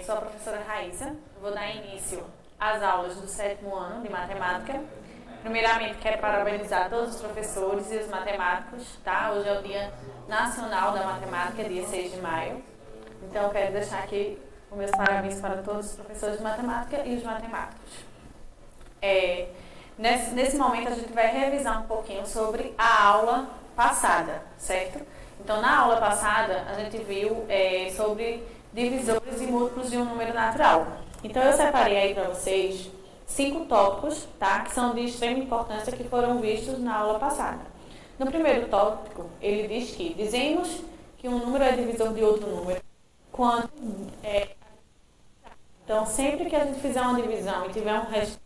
Sou a professora Raíssa, vou dar início às aulas do 7º ano de matemática. Primeiramente, quero parabenizar todos os professores e os matemáticos, tá? Hoje é o Dia Nacional da Matemática, dia 6 de maio. Então, quero deixar aqui os meus parabéns para todos os professores de matemática e os matemáticos. Nesse momento, a gente vai revisar um pouquinho sobre a aula passada, certo? Então, na aula passada, a gente viu sobre divisores e múltiplos de um número natural. Então, eu separei aí para vocês 5 tópicos, tá? Que são de extrema importância que foram vistos na aula passada. No primeiro tópico, ele diz que dizemos que um número é divisor de outro número quando Então, sempre que a gente fizer uma divisão e tiver um resultado,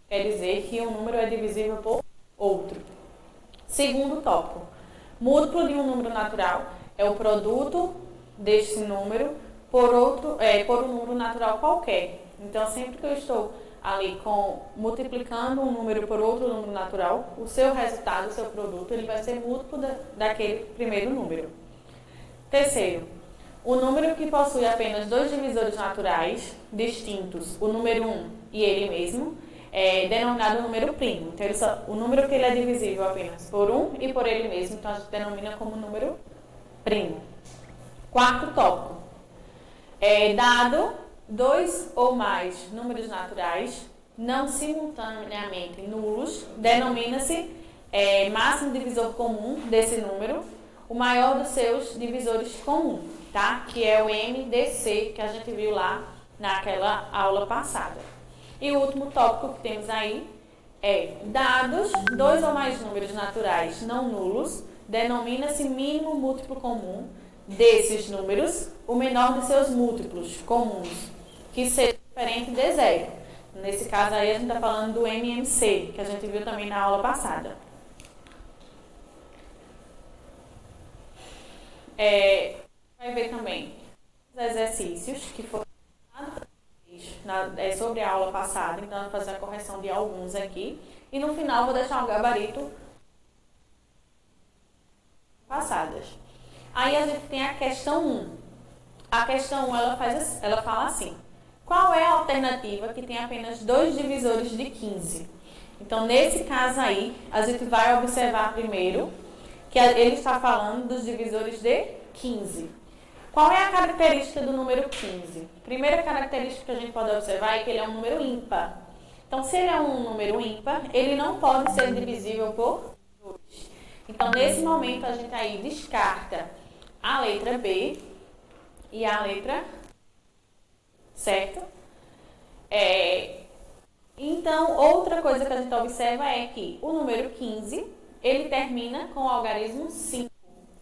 quer dizer que um número é divisível por outro. Segundo tópico, múltiplo de um número natural é o produto deste número por um número natural qualquer. Então, sempre que eu estou ali multiplicando um número por outro número natural, o seu resultado, o seu produto, ele vai ser múltiplo daquele primeiro número. Terceiro, o número que possui apenas 2 divisores naturais distintos, o número 1 e ele mesmo, é denominado número primo. Então, o número que ele é divisível apenas por 1 e por ele mesmo, então a gente denomina como número primo. Quarto tópico. Dado 2 ou mais números naturais não simultaneamente nulos, denomina-se máximo divisor comum desse número, o maior dos seus divisores comum, tá? Que é o MDC, que a gente viu lá naquela aula passada. E o último tópico que temos aí é dados 2 ou mais números naturais não nulos, denomina-se mínimo múltiplo comum desses números, o menor de seus múltiplos comuns, que seja diferente de zero. Nesse caso aí a gente está falando do MMC, que a gente viu também na aula passada. Vai ver também os exercícios que foram sobre a aula passada, então eu vou fazer a correção de alguns aqui. E no final vou deixar um gabarito passadas. Aí a gente tem a questão 1. A questão 1, ela fala assim: qual é a alternativa que tem apenas 2 divisores de 15? Então, nesse caso aí, a gente vai observar primeiro que ele está falando dos divisores de 15. Qual é a característica do número 15? Primeira característica que a gente pode observar é que ele é um número ímpar. Então, se ele é um número ímpar, ele não pode ser divisível por 2. Então, nesse momento, a gente aí descarta a letra B e a letra certo? Então, outra coisa que a gente observa é que o número 15, ele termina com o algarismo 5.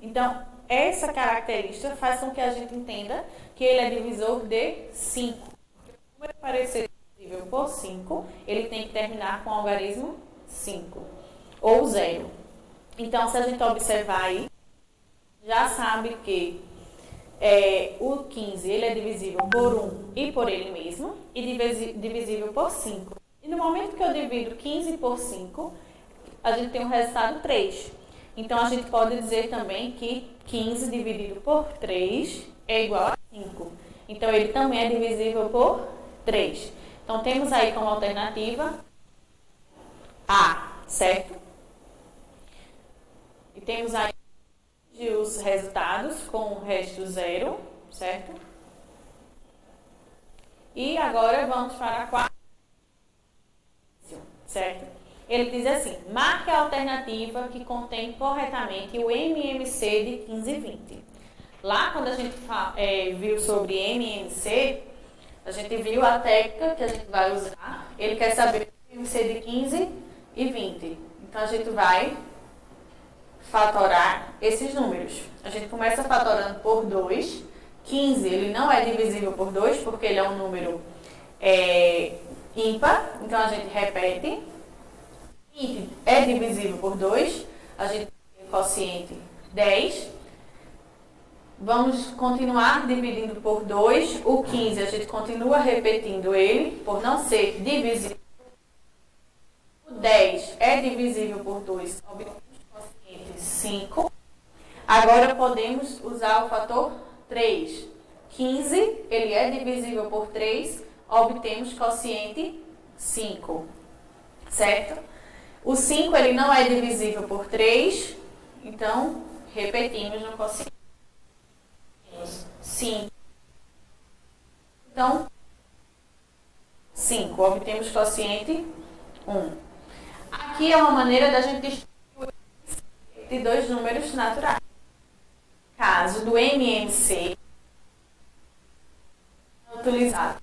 Então, essa característica faz com que a gente entenda que ele é divisor de 5. Porque o número para ser divisível por 5, ele tem que terminar com o algarismo 5 ou 0. Então, se a gente observar aí, já sabe que o 15 ele é divisível por 1 e por ele mesmo, e divisível por 5. E no momento que eu divido 15 por 5, a gente tem o resultado 3. Então, a gente pode dizer também que 15 dividido por 3 é igual a 5. Então, ele também é divisível por 3. Então, temos aí como alternativa A, certo? E temos aí os resultados com o resto 0, certo? E agora vamos para a quarta, certo? Ele diz assim: marque a alternativa que contém corretamente o MMC de 15 e 20. Lá, quando a gente viu sobre MMC, a gente viu a técnica que a gente vai usar. Ele quer saber o MMC de 15 e 20. Então, a gente vai fatorar esses números. A gente começa fatorando por 2, 15 ele não é divisível por 2, porque ele é um número ímpar, então a gente repete. 20 é divisível por 2, a gente tem o quociente 10. Vamos continuar dividindo por 2. O 15 a gente continua repetindo ele, por não ser divisível. O 10 é divisível por 2, obtemos o quociente 5. Agora podemos usar o fator 3. 15, ele é divisível por 3, obtemos quociente 5, certo? O 5, ele não é divisível por 3, então repetimos no quociente. 5. Então, 5, obtemos quociente 1. Aqui é uma maneira da gente distribuir de dois números naturais. Caso do MMC, utilizar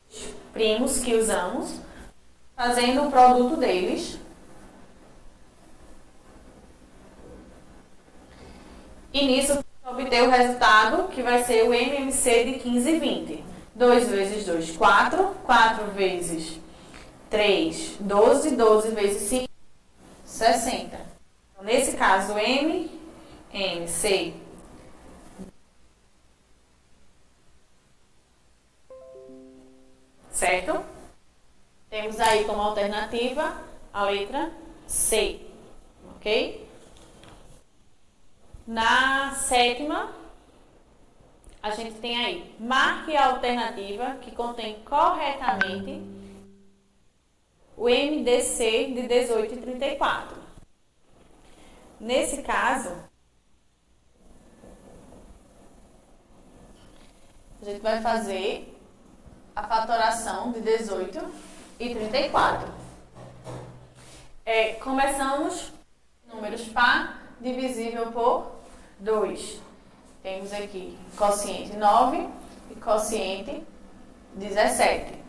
os primos que usamos, fazendo o produto deles. E nisso obter o resultado que vai ser o MMC de 15 e 20. 2 vezes 2, 4. 4 vezes 3, 12. 12 vezes 5, 60. Então, nesse caso, MMC certo? Temos aí como alternativa a letra C, ok? Na sétima, a gente tem aí, marque a alternativa que contém corretamente o MDC de 18 e 34. Nesse caso, a gente vai fazer a fatoração de 18 e 34. Começamos números par divisível por 2. Temos aqui quociente 9 e quociente 17.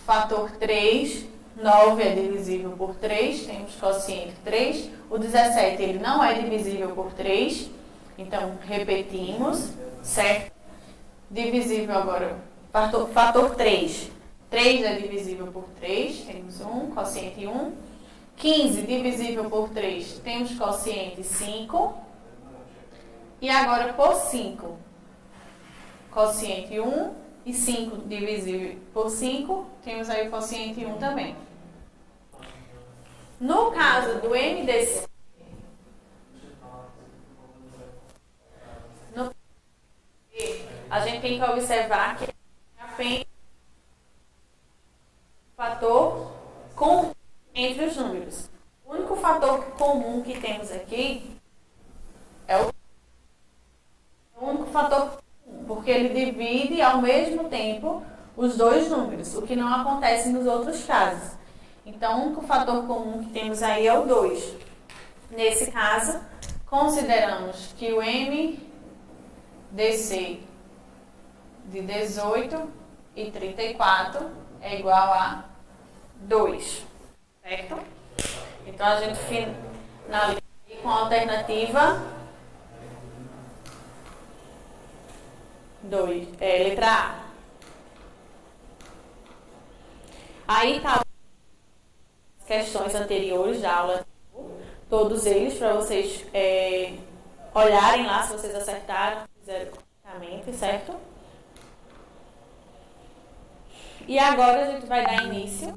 Fator 3, 9 é divisível por 3, temos quociente 3. O 17 ele não é divisível por 3, então repetimos, certo? Divisível agora, fator 3. 3 é divisível por 3, temos 1, quociente 1. 15 divisível por 3, temos quociente 5. E agora por 5, quociente 1 e 5 divisível por 5, temos aí o quociente 1 também. No caso do MDC, a gente tem que observar que é apenas o fator comum entre os números. O único fator comum que temos aqui é o único fator comum, porque ele divide ao mesmo tempo os dois números, o que não acontece nos outros casos. Então, o único fator comum que temos aí é o 2. Nesse caso, consideramos que o MDC de 18 e 34 é igual a 2, certo? Então, a gente finaliza com a alternativa 2, letra A. Aí tá as questões anteriores da aula, todos eles, para vocês olharem lá se vocês acertaram, fizeram corretamente, certo? E agora a gente vai dar início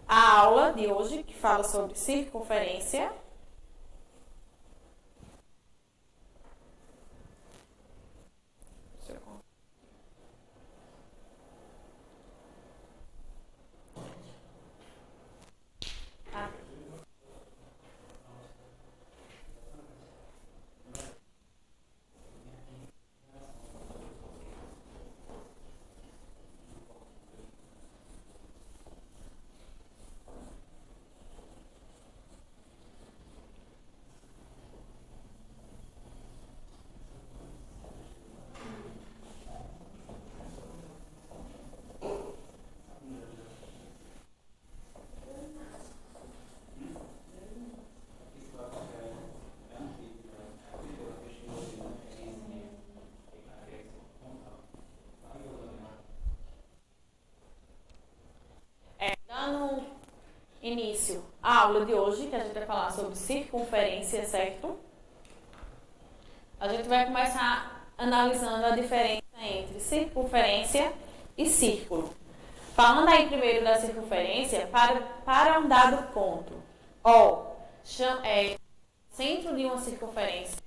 à aula de hoje, que fala sobre circunferência. aula de hoje, que a gente vai falar sobre circunferência, certo? A gente vai começar analisando a diferença entre circunferência e círculo. Falando aí primeiro da circunferência, para um dado ponto, centro de uma circunferência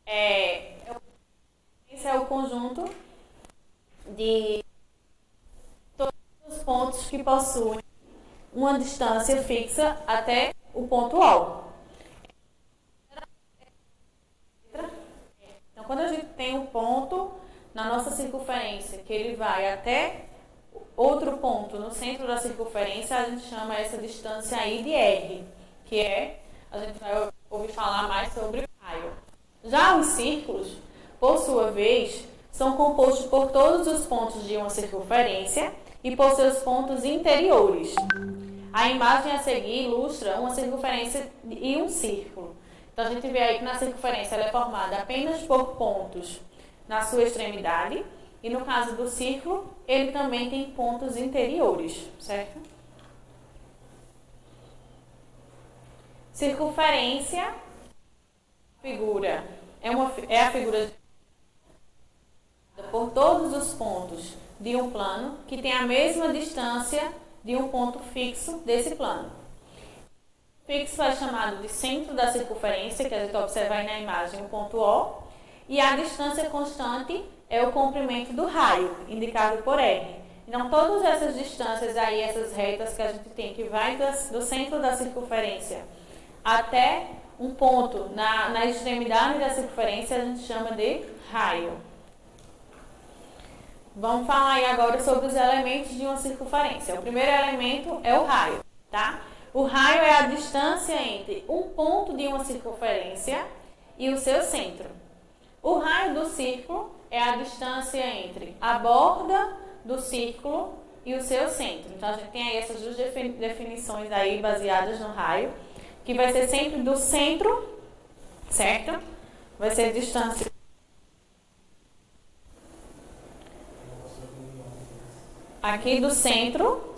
é o conjunto de todos os pontos que possuem uma distância fixa até o ponto O. Então, quando a gente tem um ponto na nossa circunferência, que ele vai até outro ponto no centro da circunferência, a gente chama essa distância aí de R, que a gente vai ouvir falar mais sobre o raio. Já os círculos, por sua vez, são compostos por todos os pontos de uma circunferência e por seus pontos interiores. A imagem a seguir ilustra uma circunferência e um círculo. Então, a gente vê aí que na circunferência ela é formada apenas por pontos na sua extremidade, e no caso do círculo, ele também tem pontos interiores, certo? Circunferência, é a figura por todos os pontos de um plano que tem a mesma distância de um ponto fixo desse plano. O fixo é chamado de centro da circunferência, que a gente observa aí na imagem, o ponto O, e a distância constante é o comprimento do raio, indicado por R. Então, todas essas distâncias aí, essas retas que a gente tem, que vai do centro da circunferência até um ponto na extremidade da circunferência, a gente chama de raio. Vamos falar aí agora sobre os elementos de uma circunferência. O primeiro elemento é o raio, tá? O raio é a distância entre um ponto de uma circunferência e o seu centro. O raio do círculo é a distância entre a borda do círculo e o seu centro. Então, a gente tem aí essas duas definições aí baseadas no raio, que vai ser sempre do centro, certo? Vai ser a distância aqui do centro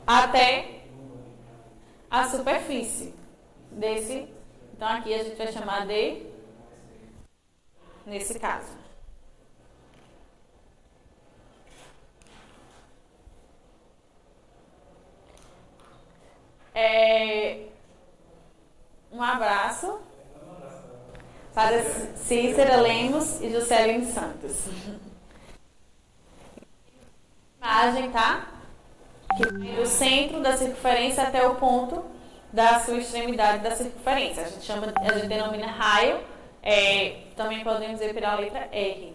até a superfície desse. Então, aqui a gente vai chamar de, nesse caso. Um abraço para Cícera Lemos e Juscelino Santos. Imagem, tá? Que vai do centro da circunferência até o ponto da sua extremidade da circunferência. A gente denomina raio, também podemos dizer pela letra R.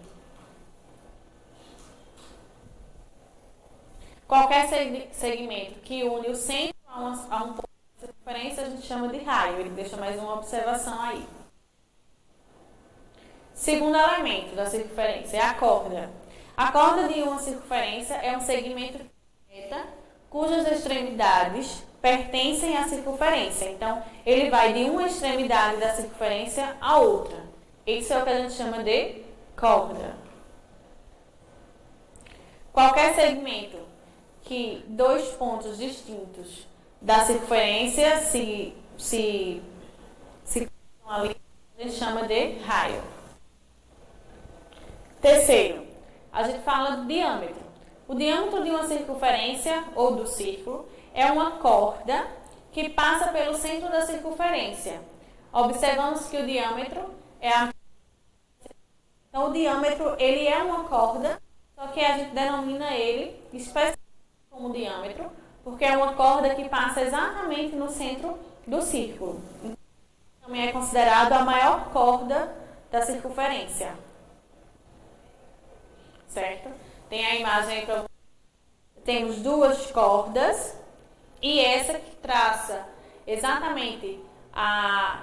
Qualquer segmento que une o centro a um ponto da circunferência, a gente chama de raio. Ele deixa mais uma observação aí. Segundo elemento da circunferência é a corda. A corda de uma circunferência é um segmento de reta cujas extremidades pertencem à circunferência. Então, ele vai de uma extremidade da circunferência a outra. Isso é o que a gente chama de corda. Qualquer segmento que dois pontos distintos da circunferência se ali, a gente chama de raio. Terceiro, a gente fala do diâmetro. O diâmetro de uma circunferência ou do círculo é uma corda que passa pelo centro da circunferência. Observamos que o diâmetro Então, o diâmetro, ele é uma corda, só que a gente denomina ele especificamente como diâmetro, porque é uma corda que passa exatamente no centro do círculo. Também é considerado a maior corda da circunferência. Certo? Tem a imagem aí para vocês. Temos duas cordas e essa que traça exatamente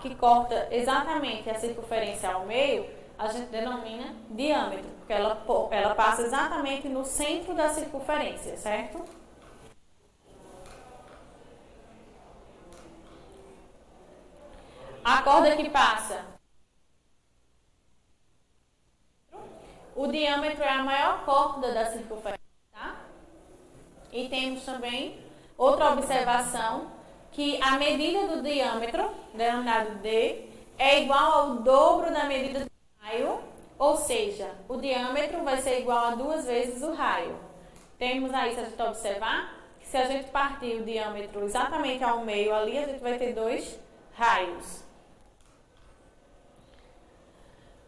que corta exatamente a circunferência ao meio, a gente denomina diâmetro, porque ela passa exatamente no centro da circunferência, certo? A corda que passa, o diâmetro é a maior corda da circunferência, tá? E temos também outra observação, que a medida do diâmetro, denominado D, é igual ao dobro da medida do raio, ou seja, o diâmetro vai ser igual a 2 vezes o raio. Temos aí, se a gente observar, que se a gente partir o diâmetro exatamente ao meio ali, a gente vai ter 2 raios.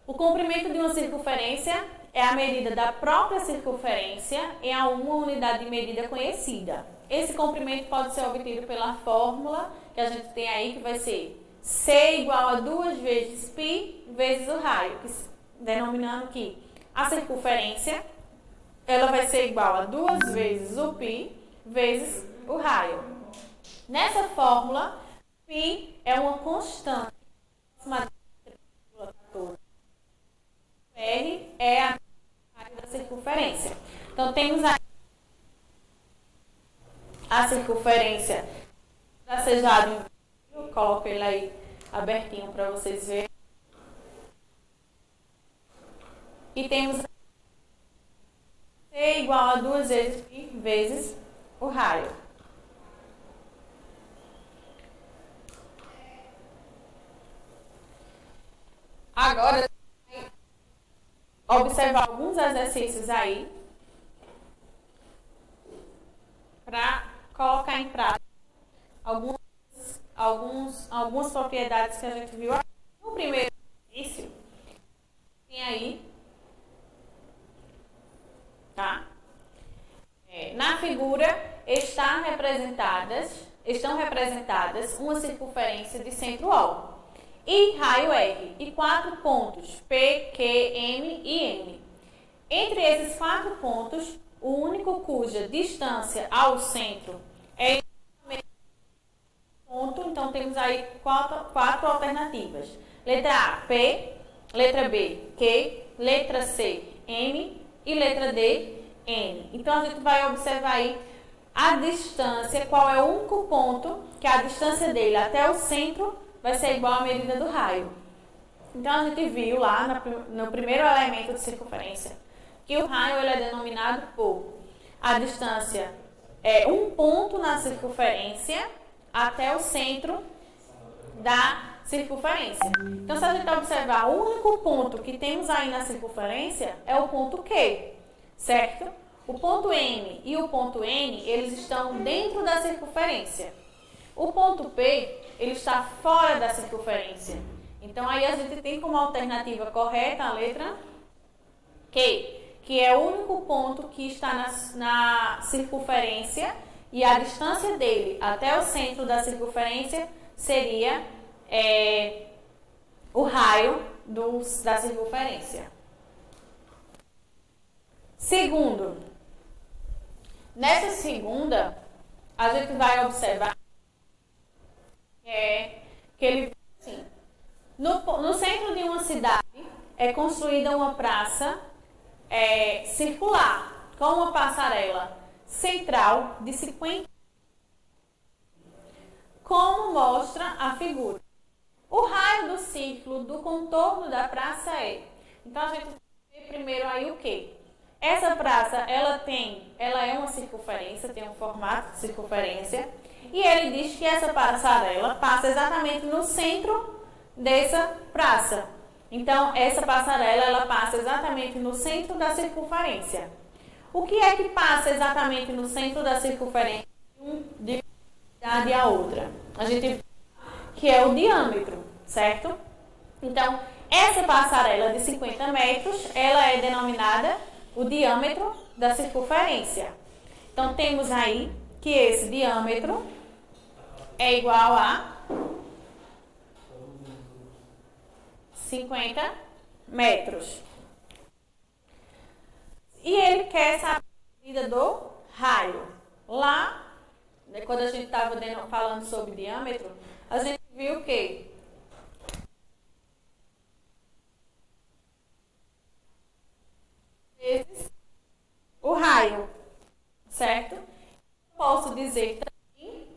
O comprimento de uma circunferência é a medida da própria circunferência em uma unidade de medida conhecida. Esse comprimento pode ser obtido pela fórmula que a gente tem aí, que vai ser C igual a 2 vezes π vezes o raio, denominando que a circunferência ela vai ser igual a 2 vezes o π vezes o raio. Nessa fórmula, π é uma constante. R é a área da circunferência. Então, temos a circunferência tracejada. Eu coloco ele aí abertinho para vocês verem. E temos C igual a 2 vezes π vezes o raio. Agora, observar alguns exercícios aí para colocar em prática algumas propriedades que a gente viu aqui. No primeiro exercício, tem aí, tá? Na figura estão representadas uma circunferência de centro O e raio R e 4 pontos P, Q, M e N. Entre esses 4 pontos, o único cuja distância ao centro é exatamente ponto. Então temos aí 4 alternativas. Letra A, P, letra B, Q, letra C, M e letra D, N. Então a gente vai observar aí a distância, qual é o único ponto que a distância dele até o centro vai ser igual à medida do raio. Então, a gente viu lá no primeiro elemento de circunferência que o raio ele é denominado por a distância é um ponto na circunferência até o centro da circunferência. Então, se a gente observar, o único ponto que temos aí na circunferência é o ponto Q, certo? O ponto M e o ponto N, eles estão dentro da circunferência. O ponto P, ele está fora da circunferência. Então, aí a gente tem como alternativa correta a letra Q, que é o único ponto que está na circunferência e a distância dele até o centro da circunferência seria o raio da circunferência. Segundo, nessa segunda, a gente vai observar que ele assim, no centro de uma cidade é construída uma praça circular com uma passarela central de 50, como mostra a figura. O raio do círculo do contorno da praça é. Então a gente vê primeiro aí o quê? Essa praça ela é uma circunferência, tem um formato de circunferência. E ele diz que essa passarela passa exatamente no centro dessa praça. Então, essa passarela ela passa exatamente no centro da circunferência. O que é que passa exatamente no centro da circunferência de uma cidade a outra? A gente vê que é o diâmetro, certo? Então, essa passarela de 50 metros, ela é denominada o diâmetro da circunferência. Então, temos aí que esse diâmetro é igual a 50 metros. E ele quer saber a medida do raio. Lá, quando a gente estava falando sobre diâmetro, a gente viu que vezes o raio, certo? Posso dizer também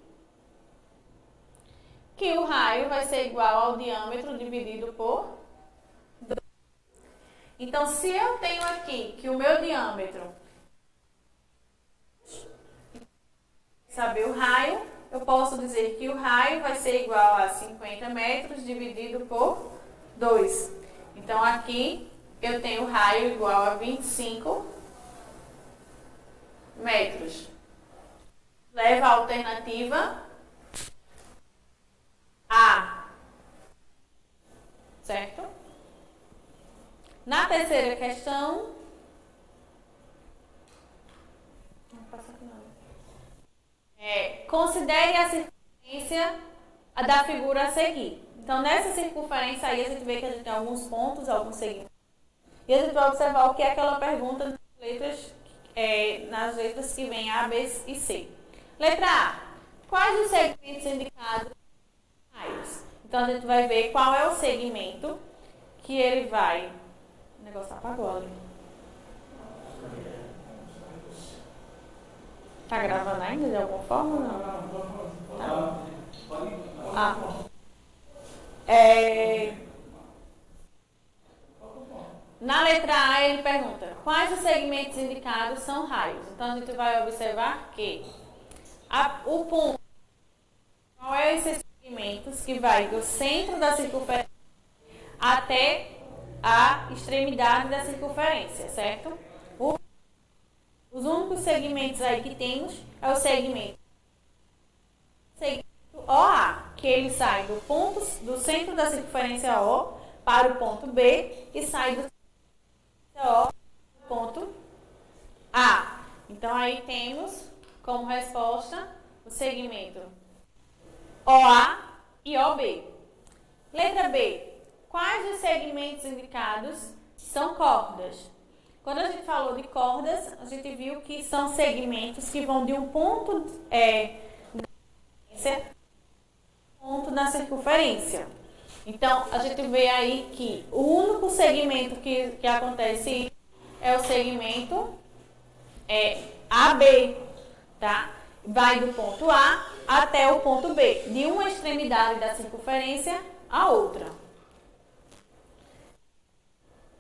que o raio vai ser igual ao diâmetro dividido por 2. Então, se eu tenho aqui que o meu diâmetro, saber o raio, eu posso dizer que o raio vai ser igual a 50 metros dividido por 2. Então, aqui eu tenho o raio igual a 25 metros. Leva a alternativa A. Certo? Na terceira questão... Não passa aqui não. Considere a circunferência da figura a seguir. Então, nessa circunferência aí, a gente vê que a gente tem alguns pontos, alguns segmentos. E a gente vai observar o que é aquela pergunta nas letras que vem A, B e C. Letra A. Quais os segmentos indicados em raios? Então, a gente vai ver qual é o segmento que ele vai... O negócio apagou ali. Tá gravando ainda de alguma forma ou não? Tá. Na letra A ele pergunta, quais os segmentos indicados são raios? Então a gente vai observar que o ponto, qual é esses segmentos que vai do centro da circunferência até a extremidade da circunferência, certo? Os únicos segmentos aí que temos é o segmento OA, que ele sai do centro da circunferência O para o ponto B e sai do O para o ponto A. Então, aí temos como resposta o segmento OA e OB. Letra B. Quais os segmentos indicados são cordas? Quando a gente falou de cordas, a gente viu que são segmentos que vão de um ponto na circunferência. Então, a gente vê aí que o único segmento que acontece é o segmento AB, tá? Vai do ponto A até o ponto B, de uma extremidade da circunferência à outra.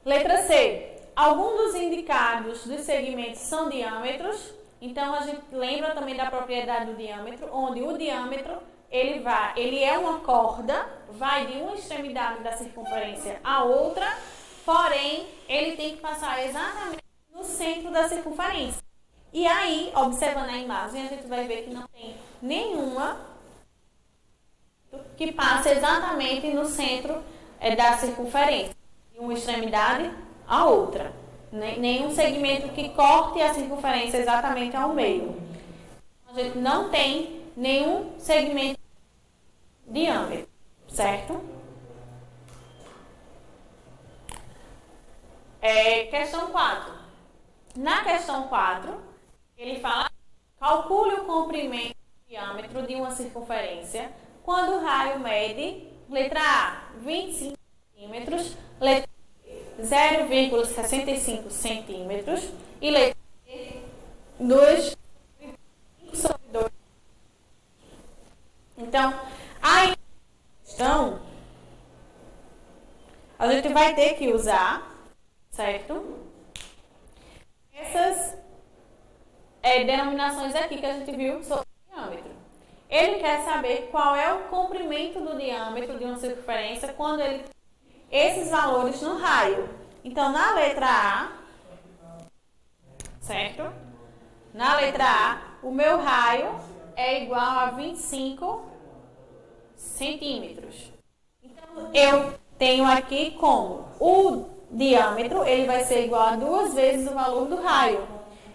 Letra C. Alguns dos indicados dos segmentos são diâmetros. Então, a gente lembra também da propriedade do diâmetro, onde o diâmetro, ele é uma corda, vai de uma extremidade da circunferência à outra, porém, ele tem que passar exatamente no centro da circunferência. E aí, observando a imagem, a gente vai ver que não tem nenhuma que passe exatamente no centro da circunferência, de uma extremidade à outra. Nenhum segmento que corte a circunferência exatamente ao meio. A gente não tem nenhum segmento de diâmetro, certo? Questão 4. Na questão 4, ele fala: calcule o comprimento e diâmetro de uma circunferência quando o raio mede, letra A, 25 centímetros, letra B, 0,65 centímetros e letra B, 2 sobre 2. Então, aí questão, a gente vai ter que usar, certo? Essas denominações aqui que a gente viu sobre o diâmetro. Ele quer saber qual é o comprimento do diâmetro de uma circunferência quando ele esses valores no raio. Então, na letra A, certo? Na letra A, o meu raio é igual a 25 centímetros. Então, eu tenho aqui como o diâmetro, ele vai ser igual a 2 vezes o valor do raio.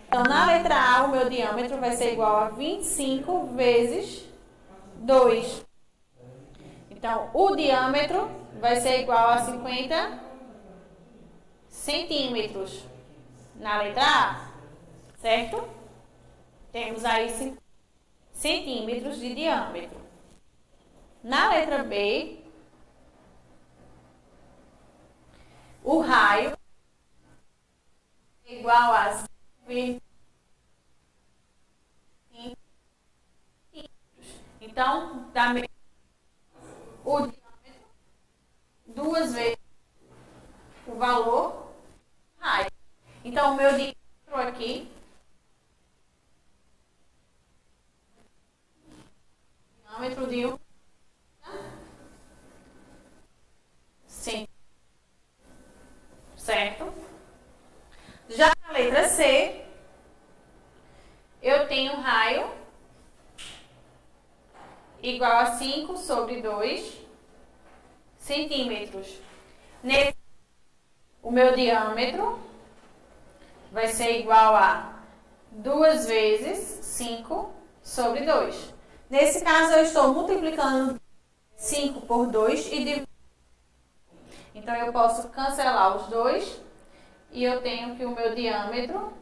Então, na letra A, o meu diâmetro vai ser igual a 25 vezes 2. Então, o diâmetro vai ser igual a 50 centímetros. Na letra A, certo? Temos aí 50 centímetros de diâmetro. Na letra B, o raio é igual a 0,5 centímetros. Então, dá o diâmetro 2 vezes o valor do raio. Então, o meu diâmetro aqui diâmetro de 1 centímetro, certo? Já na letra C, eu tenho um raio igual a 5 sobre 2 centímetros. O meu diâmetro vai ser igual a 2 vezes 5 sobre 2. Nesse caso, eu estou multiplicando 5 por 2 e dividindo. Então, eu posso cancelar os 2 e eu tenho que o meu diâmetro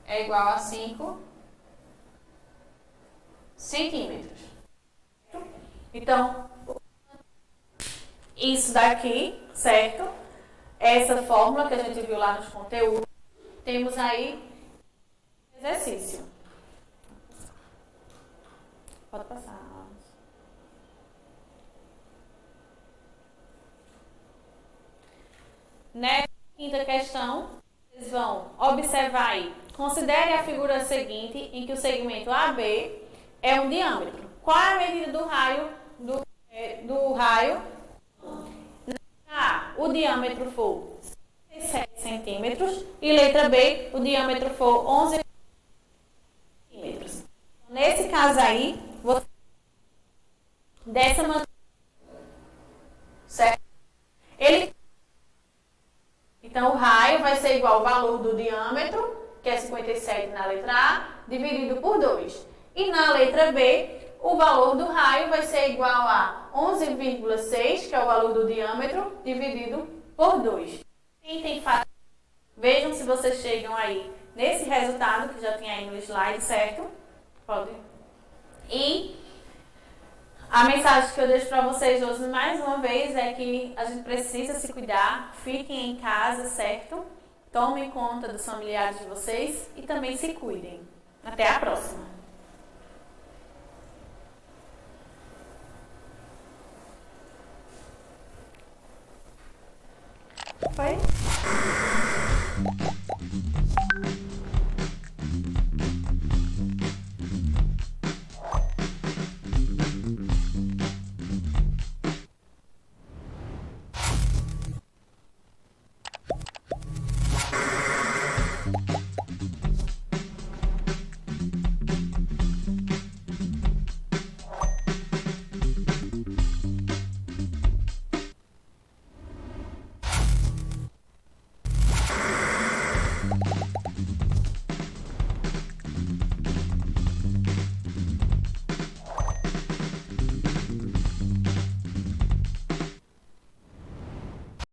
é igual a 5 centímetros. Então, isso daqui, certo? Essa fórmula que a gente viu lá nos conteúdos, temos aí exercício. Pode passar. Nessa quinta questão, vocês vão observar aí. Considere a figura seguinte em que o segmento AB é um diâmetro. Qual é a medida do raio? Do raio? A, o diâmetro for 7 centímetros e letra B, o diâmetro for 11 centímetros. Nesse caso aí, você dessa maneira, certo? Então, o raio vai ser igual ao valor do diâmetro, que é 57 na letra A, dividido por 2. E na letra B, o valor do raio vai ser igual a 11,6, que é o valor do diâmetro, dividido por 2. Tentem fazer. Vejam se vocês chegam aí nesse resultado, que já tem aí no slide, certo? Pode. E a mensagem que eu deixo para vocês hoje, mais uma vez, é que a gente precisa se cuidar, fiquem em casa, certo? Tomem conta dos familiares de vocês e também se cuidem. Até a próxima! Foi?